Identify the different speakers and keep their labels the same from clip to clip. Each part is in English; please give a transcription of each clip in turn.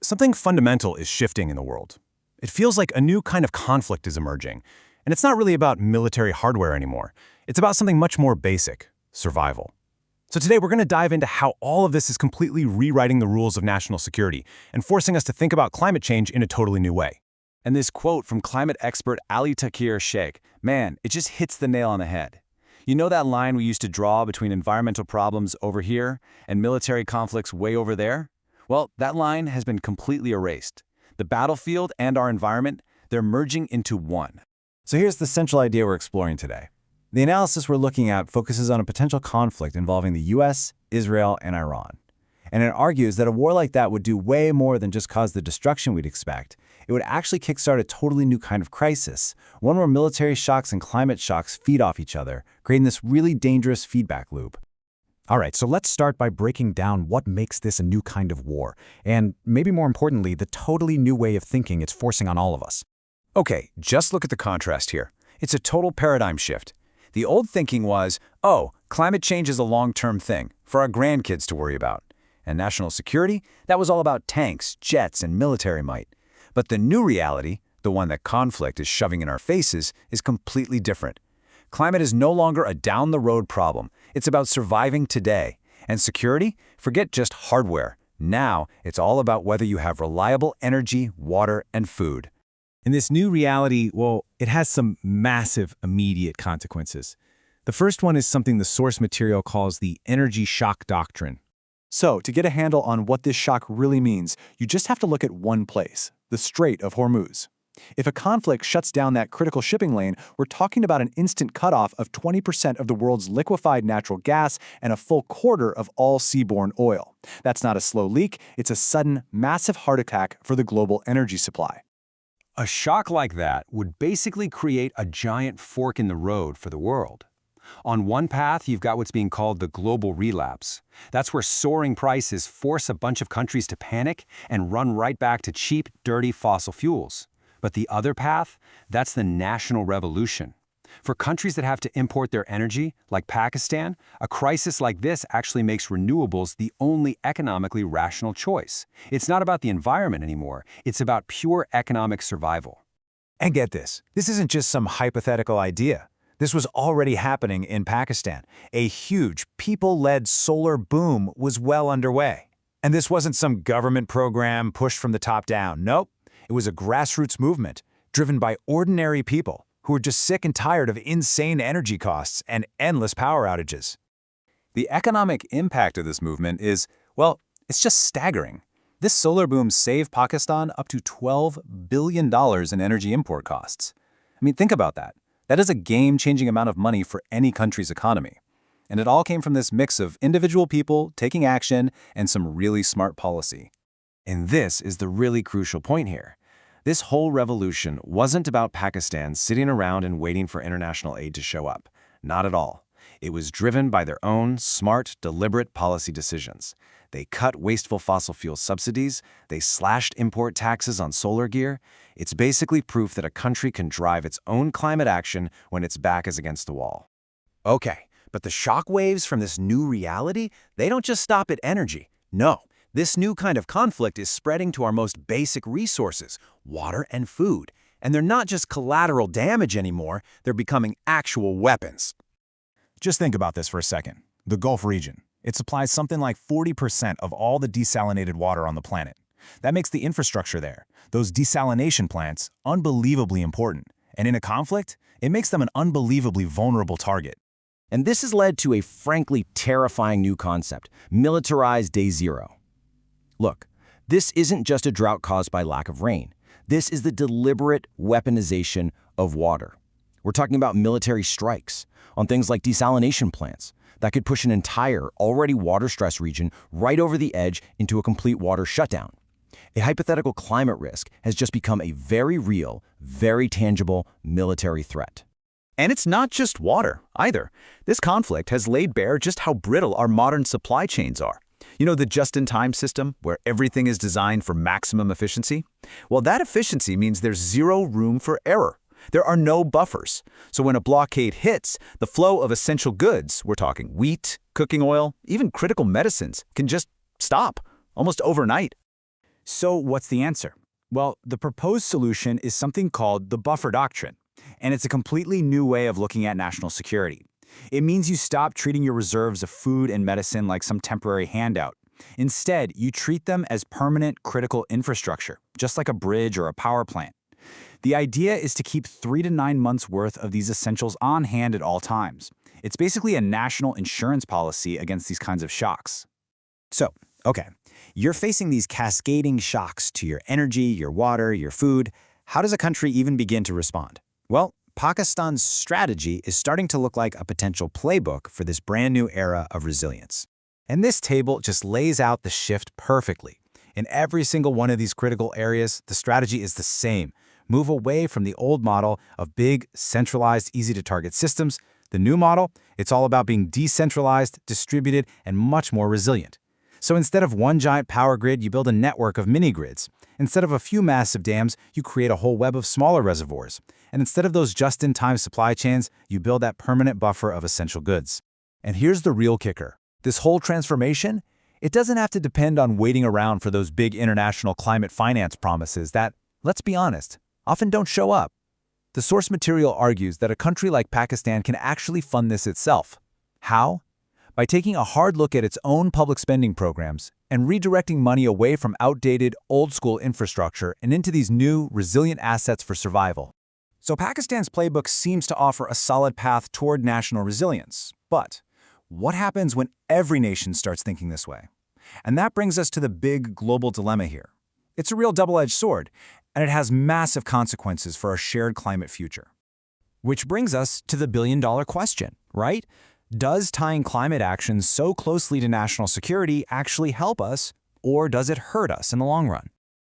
Speaker 1: Something fundamental is shifting in the world. It feels like a new kind of conflict is emerging, and it's not really about military hardware anymore. It's about something much more basic, survival. So today we're going to dive into how all of this is completely rewriting the rules of national security and forcing us to think about climate change in a totally new way.
Speaker 2: And this quote from climate expert Ali Takir Sheikh, man, it just hits the nail on the head. You know that line we used to draw between environmental problems over here and military conflicts way over there? Well, that line has been completely erased. The battlefield and our environment, they're merging into one.
Speaker 3: So here's the central idea we're exploring today. The analysis we're looking at focuses on a potential conflict involving the US, Israel, and Iran. And it argues that a war like that would do way more than just cause the destruction we'd expect. It would actually kickstart a totally new kind of crisis, one where military shocks and climate shocks feed off each other, creating this really dangerous feedback loop.
Speaker 1: All right, so let's start by breaking down what makes this a new kind of war, and maybe more importantly, the totally new way of thinking it's forcing on all of us.
Speaker 2: Okay, just look at the contrast here. It's a total paradigm shift. The old thinking was, oh, climate change is a long-term thing for our grandkids to worry about. And national security, that was all about tanks, jets, and military might. But the new reality, the one that conflict is shoving in our faces, is completely different. Climate is no longer a down-the-road problem. It's about surviving today. And security? Forget just hardware. Now, it's all about whether you have reliable energy, water, and food.
Speaker 4: In this new reality, well, it has some massive immediate consequences. The first one is something the source material calls the energy shock doctrine.
Speaker 5: So, to get a handle on what this shock really means, you just have to look at one place, the Strait of Hormuz. If a conflict shuts down that critical shipping lane, we're talking about an instant cutoff of 20% of the world's liquefied natural gas and a full quarter of all seaborne oil. That's not a slow leak, it's a sudden, massive heart attack for the global energy supply.
Speaker 2: A shock like that would basically create a giant fork in the road for the world. On one path, you've got what's being called the global relapse. That's where soaring prices force a bunch of countries to panic and run right back to cheap, dirty fossil fuels. But the other path, that's the national revolution. For countries that have to import their energy, like Pakistan, a crisis like this actually makes renewables the only economically rational choice. It's not about the environment anymore. It's about pure economic survival.
Speaker 3: And get this isn't just some hypothetical idea. This was already happening in Pakistan. A huge, people-led solar boom was well underway. And this wasn't some government program pushed from the top down. Nope. It was a grassroots movement driven by ordinary people who were just sick and tired of insane energy costs and endless power outages.
Speaker 2: The economic impact of this movement is, well, it's just staggering. This solar boom saved Pakistan up to $12 billion in energy import costs. I mean, think about that. That is a game-changing amount of money for any country's economy. And it all came from this mix of individual people taking action and some really smart policy. And this is the really crucial point here. This whole revolution wasn't about Pakistan sitting around and waiting for international aid to show up. Not at all. It was driven by their own smart, deliberate policy decisions. They cut wasteful fossil fuel subsidies. They slashed import taxes on solar gear. It's basically proof that a country can drive its own climate action when its back is against the wall.
Speaker 1: Okay, but the shock waves from this new reality, they don't just stop at energy. No. This new kind of conflict is spreading to our most basic resources, water and food. And they're not just collateral damage anymore, they're becoming actual weapons. Just think about this for a second. The Gulf region. It supplies something like 40% of all the desalinated water on the planet. That makes the infrastructure there, those desalination plants, unbelievably important. And in a conflict, it makes them an unbelievably vulnerable target.
Speaker 6: And this has led to a frankly terrifying new concept, militarized day zero. Look, this isn't just a drought caused by lack of rain. This is the deliberate weaponization of water. We're talking about military strikes on things like desalination plants that could push an entire, already water-stressed region right over the edge into a complete water shutdown. A hypothetical climate risk has just become a very real, very tangible military threat.
Speaker 3: And it's not just water, either. This conflict has laid bare just how brittle our modern supply chains are. You know, the just-in-time system, where everything is designed for maximum efficiency? Well, that efficiency means there's zero room for error. There are no buffers. So when a blockade hits, the flow of essential goods, we're talking wheat, cooking oil, even critical medicines, can just stop, almost overnight. So what's the answer? Well, the proposed solution is something called the buffer doctrine, and it's a completely new way of looking at national security. It means you stop treating your reserves of food and medicine like some temporary handout. Instead, you treat them as permanent critical infrastructure, just like a bridge or a power plant. The idea is to keep 3 to 9 months' worth of these essentials on hand at all times. It's basically a national insurance policy against these kinds of shocks.
Speaker 2: So, okay, you're facing these cascading shocks to your energy, your water, your food. How does a country even begin to respond? Well, Pakistan's strategy is starting to look like a potential playbook for this brand new era of resilience. And this table just lays out the shift perfectly. In every single one of these critical areas, the strategy is the same. Move away from the old model of big, centralized, easy-to-target systems. The new model, it's all about being decentralized, distributed, and much more resilient. So instead of one giant power grid, you build a network of mini-grids. Instead of a few massive dams, you create a whole web of smaller reservoirs. And instead of those just-in-time supply chains, you build that permanent buffer of essential goods.
Speaker 3: And here's the real kicker. This whole transformation, it doesn't have to depend on waiting around for those big international climate finance promises that, let's be honest, often don't show up. The source material argues that a country like Pakistan can actually fund this itself. How? By taking a hard look at its own public spending programs and redirecting money away from outdated, old-school infrastructure and into these new, resilient assets for survival. So Pakistan's playbook seems to offer a solid path toward national resilience. But what happens when every nation starts thinking this way? And that brings us to the big global dilemma here. It's a real double-edged sword, and it has massive consequences for our shared climate future. Which brings us to the billion-dollar question, right? Does tying climate action so closely to national security actually help us, or does it hurt us in the long run?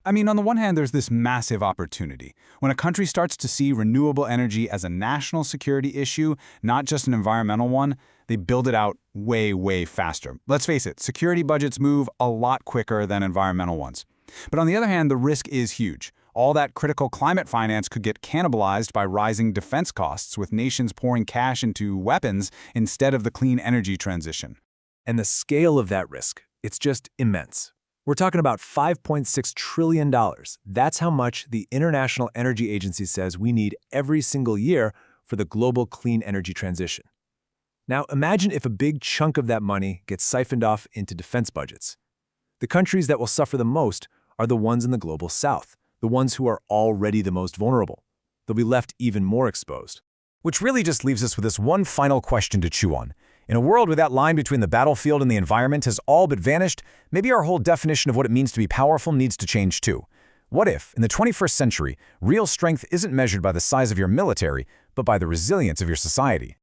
Speaker 5: I mean, on the one hand, there's this massive opportunity. When a country starts to see renewable energy as a national security issue, not just an environmental one, they build it out way, way faster. Let's face it, security budgets move a lot quicker than environmental ones. But on the other hand, the risk is huge. All that critical climate finance could get cannibalized by rising defense costs, with nations pouring cash into weapons instead of the clean energy transition.
Speaker 3: And the scale of that risk, it's just immense. We're talking about $5.6 trillion. That's how much the International Energy Agency says we need every single year for the global clean energy transition. Now, imagine if a big chunk of that money gets siphoned off into defense budgets. The countries that will suffer the most are the ones in the global south, the ones who are already the most vulnerable. They'll be left even more exposed. Which really just leaves us with this one final question to chew on. In a world where that line between the battlefield and the environment has all but vanished, maybe our whole definition of what it means to be powerful needs to change too. What if, in the 21st century, real strength isn't measured by the size of your military, but by the resilience of your society?